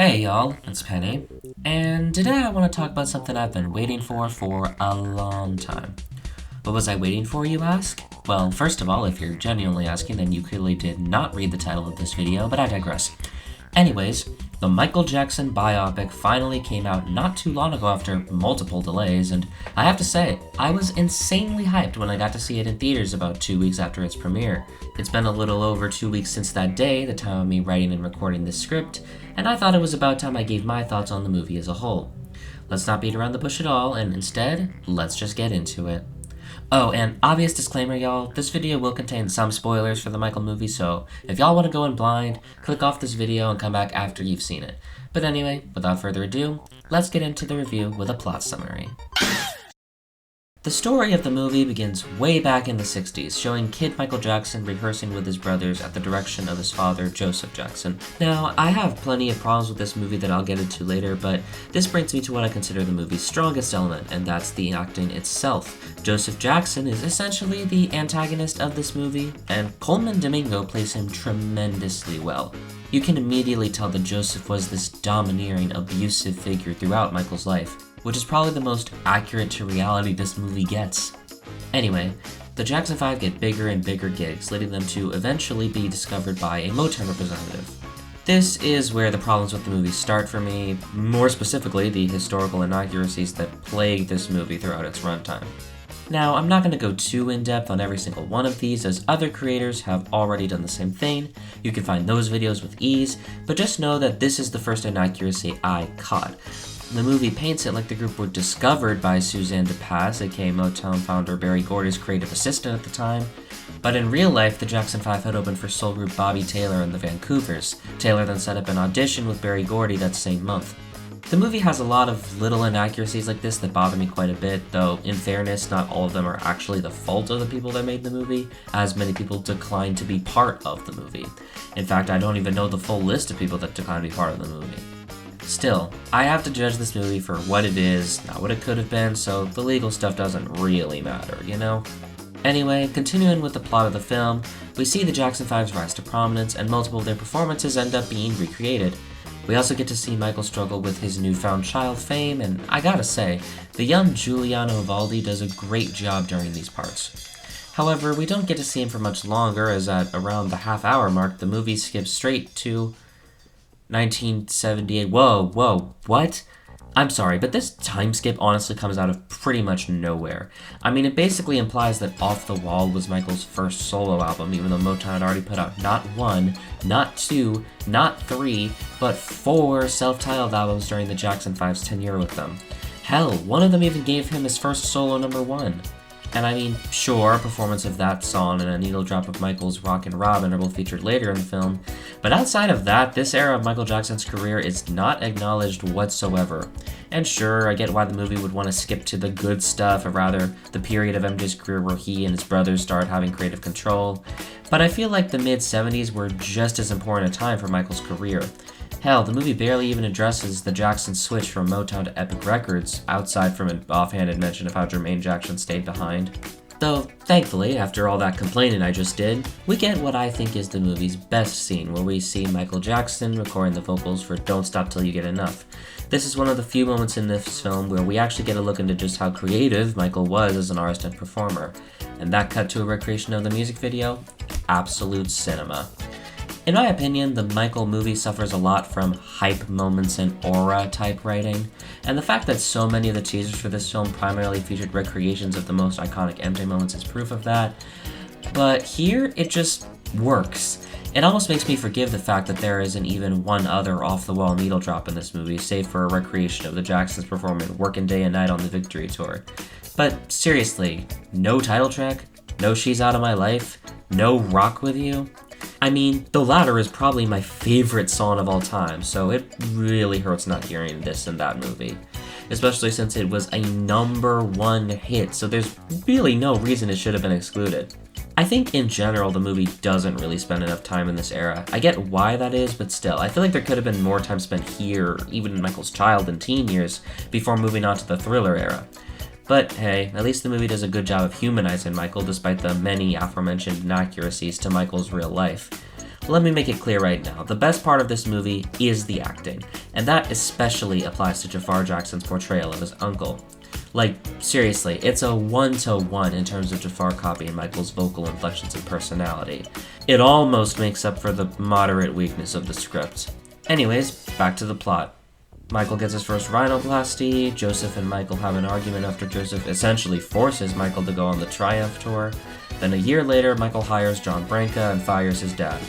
Hey y'all, it's Penny, and today I want to talk about something I've been waiting for a long time. What was I waiting for, you ask? Well, first of all, if you're genuinely asking, then you clearly did not read the title of this video, but I digress. Anyways, the Michael Jackson biopic finally came out not too long ago after multiple delays, and I have to say, I was insanely hyped when I got to see it in theaters about 2 weeks after its premiere. It's been a little over 2 weeks since that day, the time of me writing and recording this script, and I thought it was about time I gave my thoughts on the movie as a whole. Let's not beat around the bush at all, and instead, let's just get into it. Oh, and obvious disclaimer, y'all, this video will contain some spoilers for the Michael movie, so if y'all want to go in blind, click off this video and come back after you've seen it. But anyway, without further ado, let's get into the review with a plot summary. The story of the movie begins way back in the 60s, showing kid Michael Jackson rehearsing with his brothers at the direction of his father, Joseph Jackson. Now, I have plenty of problems with this movie that I'll get into later, but this brings me to what I consider the movie's strongest element, and that's the acting itself. Joseph Jackson is essentially the antagonist of this movie, and Coleman Domingo plays him tremendously well. You can immediately tell that Joseph was this domineering, abusive figure throughout Michael's life, which is probably the most accurate to reality this movie gets. Anyway, the Jackson 5 get bigger and bigger gigs, leading them to eventually be discovered by a Motown representative. This is where the problems with the movie start for me, more specifically the historical inaccuracies that plague this movie throughout its runtime. Now, I'm not going to go too in-depth on every single one of these, as other creators have already done the same thing. You can find those videos with ease, but just know that this is the first inaccuracy I caught. The movie paints it like the group were discovered by Suzanne DePass, aka Motown founder Berry Gordy's creative assistant at the time, but in real life, the Jackson 5 had opened for soul group Bobby Taylor and the Vancouvers. Taylor then set up an audition with Berry Gordy that same month. The movie has a lot of little inaccuracies like this that bother me quite a bit, though in fairness, not all of them are actually the fault of the people that made the movie, as many people declined to be part of the movie. In fact, I don't even know the full list of people that declined to be part of the movie. Still, I have to judge this movie for what it is, not what it could have been, so the legal stuff doesn't really matter, you know? Anyway, continuing with the plot of the film, we see the Jackson 5's rise to prominence, and multiple of their performances end up being recreated. We also get to see Michael struggle with his newfound child fame, and I gotta say, the young Giuliano Evaldi does a great job during these parts. However, we don't get to see him for much longer, as at around the half-hour mark, the movie skips straight to 1978. Whoa, what? I'm sorry, but this time skip honestly comes out of pretty much nowhere. I mean, it basically implies that Off the Wall was Michael's first solo album, even though Motown had already put out not one, not two, not three, but 4 self-titled albums during the Jackson 5's tenure with them. Hell, one of them even gave him his first solo #1. And I mean, sure, a performance of that song and a needle drop of Michael's Rockin' Robin are both featured later in the film, but outside of that, this era of Michael Jackson's career is not acknowledged whatsoever. And sure, I get why the movie would want to skip to the good stuff, or rather, the period of MJ's career where he and his brothers started having creative control, but I feel like the mid-70s were just as important a time for Michael's career. Hell, the movie barely even addresses the Jackson switch from Motown to Epic Records, outside from an offhanded mention of how Jermaine Jackson stayed behind. Though, thankfully, after all that complaining I just did, we get what I think is the movie's best scene, where we see Michael Jackson recording the vocals for Don't Stop Till You Get Enough. This is one of the few moments in this film where we actually get a look into just how creative Michael was as an artist and performer. And that cut to a recreation of the music video? Absolute cinema. In my opinion, the Michael movie suffers a lot from hype moments and aura type writing, and the fact that so many of the teasers for this film primarily featured recreations of the most iconic MJ moments is proof of that. But here, it just works. It almost makes me forgive the fact that there isn't even one other off-the-wall needle drop in this movie, save for a recreation of the Jacksons performing Workin' Day and Night on the Victory Tour. But seriously, no title track? No She's Out of My Life? No Rock With You? I mean, the latter is probably my favorite song of all time, so it really hurts not hearing this in that movie. Especially since it was a #1 hit, so there's really no reason it should have been excluded. I think in general the movie doesn't really spend enough time in this era. I get why that is, but still, I feel like there could have been more time spent here, even in Michael's child and teen years, before moving on to the Thriller era. But hey, at least the movie does a good job of humanizing Michael despite the many aforementioned inaccuracies to Michael's real life. Let me make it clear right now, the best part of this movie is the acting, and that especially applies to Jafar Jackson's portrayal of his uncle. Like, seriously, it's a 1-to-1 in terms of Jafar copying Michael's vocal inflections and personality. It almost makes up for the moderate weakness of the script. Anyways, back to the plot. Michael gets his first rhinoplasty, Joseph and Michael have an argument after Joseph essentially forces Michael to go on the Triumph tour. Then a year later, Michael hires John Branca and fires his dad.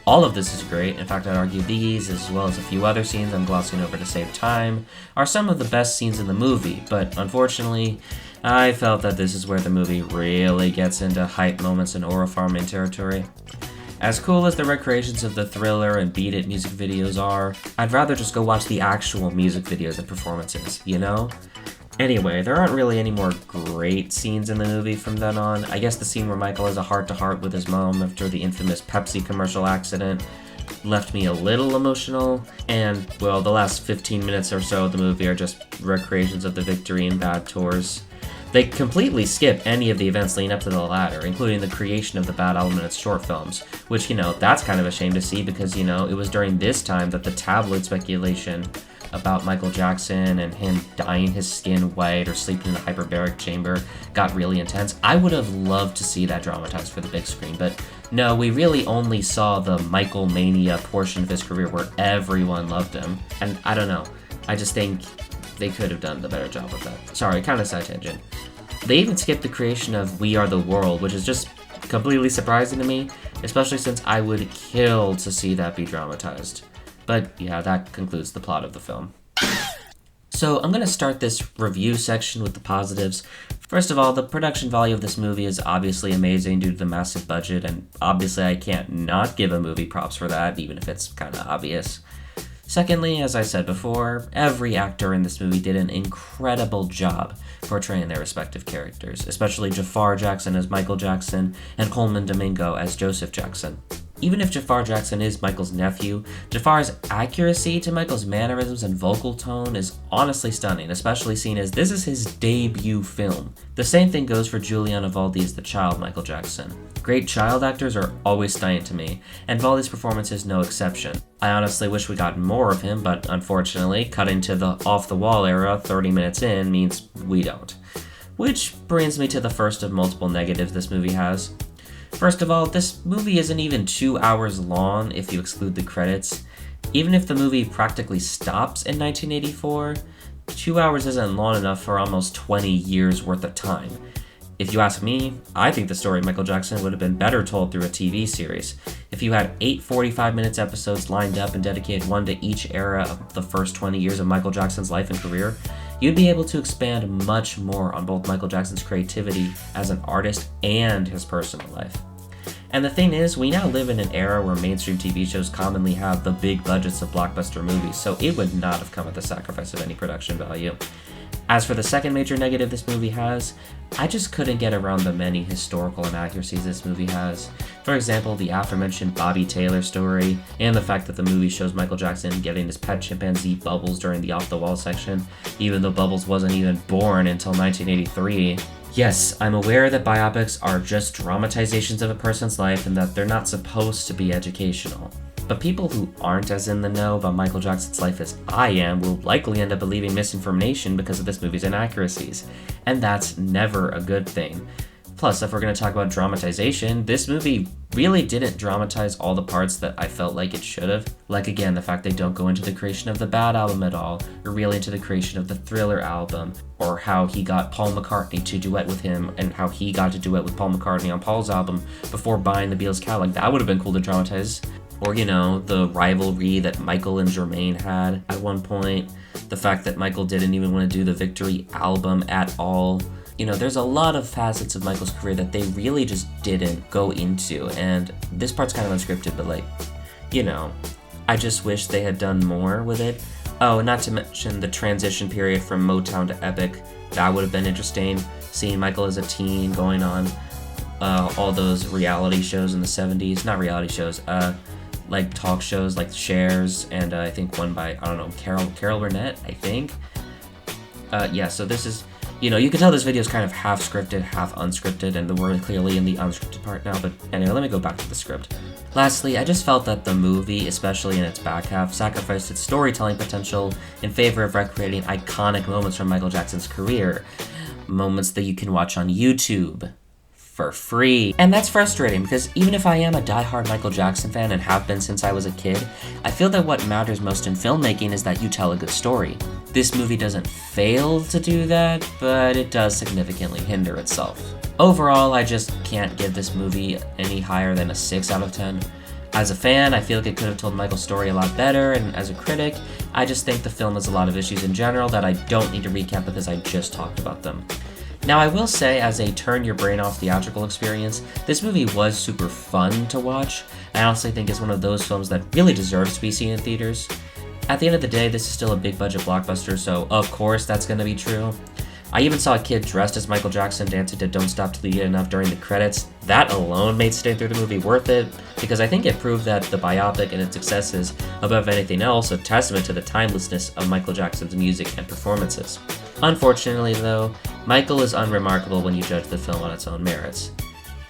All of this is great. In fact, I'd argue these, as well as a few other scenes I'm glossing over to save time, are some of the best scenes in the movie, but unfortunately, I felt that this is where the movie really gets into hype moments and aura farming territory. As cool as the recreations of the Thriller and Beat It music videos are, I'd rather just go watch the actual music videos and performances, you know? Anyway, there aren't really any more great scenes in the movie from then on. I guess the scene where Michael has a heart-to-heart with his mom after the infamous Pepsi commercial accident left me a little emotional, and, well, the last 15 minutes or so of the movie are just recreations of the Victory and Bad tours. They completely skip any of the events leading up to the latter, including the creation of the Bad Album and its short films, which, that's kind of a shame to see because, it was during this time that the tabloid speculation about Michael Jackson and him dyeing his skin white or sleeping in a hyperbaric chamber got really intense. I would have loved to see that dramatized for the big screen, but no, we really only saw the Michael Mania portion of his career where everyone loved him, and I don't know, I just think they could have done a better job with that. Sorry, kind of side tangent. They even skipped the creation of We Are the World, which is just completely surprising to me, especially since I would kill to see that be dramatized. But yeah, that concludes the plot of the film. So I'm going to start this review section with the positives. First of all, the production value of this movie is obviously amazing due to the massive budget, and obviously I can't not give a movie props for that, even if it's kind of obvious. Secondly, as I said before, every actor in this movie did an incredible job portraying their respective characters, especially Jafar Jackson as Michael Jackson and Coleman Domingo as Joseph Jackson. Even if Jafar Jackson is Michael's nephew, Jafar's accuracy to Michael's mannerisms and vocal tone is honestly stunning, especially seeing as this is his debut film. The same thing goes for Juliana Valdi as the child Michael Jackson. Great child actors are always stunning to me, and Valdi's performance is no exception. I honestly wish we got more of him, but unfortunately, cutting to the off-the-wall era 30 minutes in means we don't. Which brings me to the first of multiple negatives this movie has. First of all, this movie isn't even 2 hours long if you exclude the credits. Even if the movie practically stops in 1984, 2 hours isn't long enough for almost 20 years worth of time. If you ask me, I think the story of Michael Jackson would have been better told through a TV series. If you had 8 45-minute episodes lined up and dedicated one to each era of the first 20 years of Michael Jackson's life and career, you'd be able to expand much more on both Michael Jackson's creativity as an artist and his personal life. And the thing is, we now live in an era where mainstream TV shows commonly have the big budgets of blockbuster movies, so it would not have come at the sacrifice of any production value. As for the second major negative this movie has, I just couldn't get around the many historical inaccuracies this movie has. For example, the aforementioned Bobby Taylor story, and the fact that the movie shows Michael Jackson getting his pet chimpanzee Bubbles during the off-the-wall section, even though Bubbles wasn't even born until 1983. Yes, I'm aware that biopics are just dramatizations of a person's life and that they're not supposed to be educational. But people who aren't as in the know about Michael Jackson's life as I am will likely end up believing misinformation because of this movie's inaccuracies. And that's never a good thing. Plus, if we're going to talk about dramatization, this movie really didn't dramatize all the parts that I felt like it should have. Like, again, the fact they don't go into the creation of the Bad Album at all, or really into the creation of the Thriller album, or how he got Paul McCartney to duet with him, and how he got to duet with Paul McCartney on Paul's album before buying the Beatles catalog. That would have been cool to dramatize. Or, the rivalry that Michael and Jermaine had at one point. The fact that Michael didn't even want to do the Victory album at all. There's a lot of facets of Michael's career that they really just didn't go into, and this part's kind of unscripted, but I just wish they had done more with it. Oh, and not to mention the transition period from Motown to Epic. That would have been interesting, seeing Michael as a teen going on all those reality shows in the 70s. Not reality shows, like talk shows like Cher's, and I think one by, Carol Burnett, I think. So this is You know, you can tell this video is kind of half scripted, half unscripted, and we're clearly in the unscripted part now, but anyway, let me go back to the script. Lastly, I just felt that the movie, especially in its back half, sacrificed its storytelling potential in favor of recreating iconic moments from Michael Jackson's career. Moments that you can watch on YouTube for free. And that's frustrating because even if I am a diehard Michael Jackson fan and have been since I was a kid, I feel that what matters most in filmmaking is that you tell a good story. This movie doesn't fail to do that, but it does significantly hinder itself. Overall, I just can't give this movie any higher than a 6 out of 10. As a fan, I feel like it could have told Michael's story a lot better, and as a critic, I just think the film has a lot of issues in general that I don't need to recap because I just talked about them. Now, I will say, as a turn-your-brain-off theatrical experience, this movie was super fun to watch. I honestly think it's one of those films that really deserves to be seen in theaters. At the end of the day, this is still a big-budget blockbuster, so of course that's gonna be true. I even saw a kid dressed as Michael Jackson dancing to Don't Stop Till You Get Enough during the credits. That alone made staying through the movie worth it, because I think it proved that the biopic and its success is, above anything else, a testament to the timelessness of Michael Jackson's music and performances. Unfortunately, though, Michael is unremarkable when you judge the film on its own merits.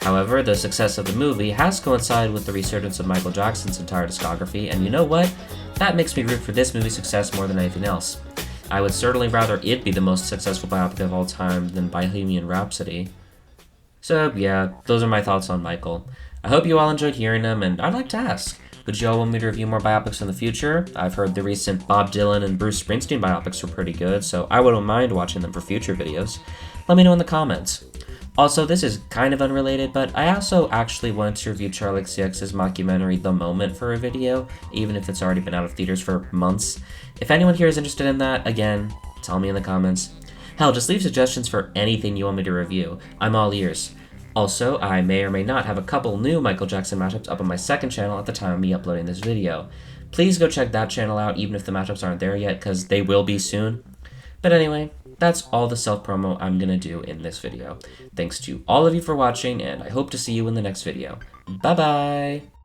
However, the success of the movie has coincided with the resurgence of Michael Jackson's entire discography, and you know what? That makes me root for this movie's success more than anything else. I would certainly rather it be the most successful biopic of all time than Bohemian Rhapsody. So yeah, those are my thoughts on Michael. I hope you all enjoyed hearing them, and I'd like to ask, would you all want me to review more biopics in the future? I've heard the recent Bob Dylan and Bruce Springsteen biopics were pretty good, so I wouldn't mind watching them for future videos. Let me know in the comments. Also, this is kind of unrelated, but I also actually wanted to review Charli XCX's mockumentary The Moment for a video, even if it's already been out of theaters for months. If anyone here is interested in that, again, tell me in the comments. Hell, just leave suggestions for anything you want me to review. I'm all ears. Also, I may or may not have a couple new Michael Jackson mashups up on my second channel at the time of me uploading this video. Please go check that channel out even if the mashups aren't there yet, because they will be soon. But anyway, that's all the self-promo I'm gonna do in this video. Thanks to all of you for watching, and I hope to see you in the next video. Bye-bye!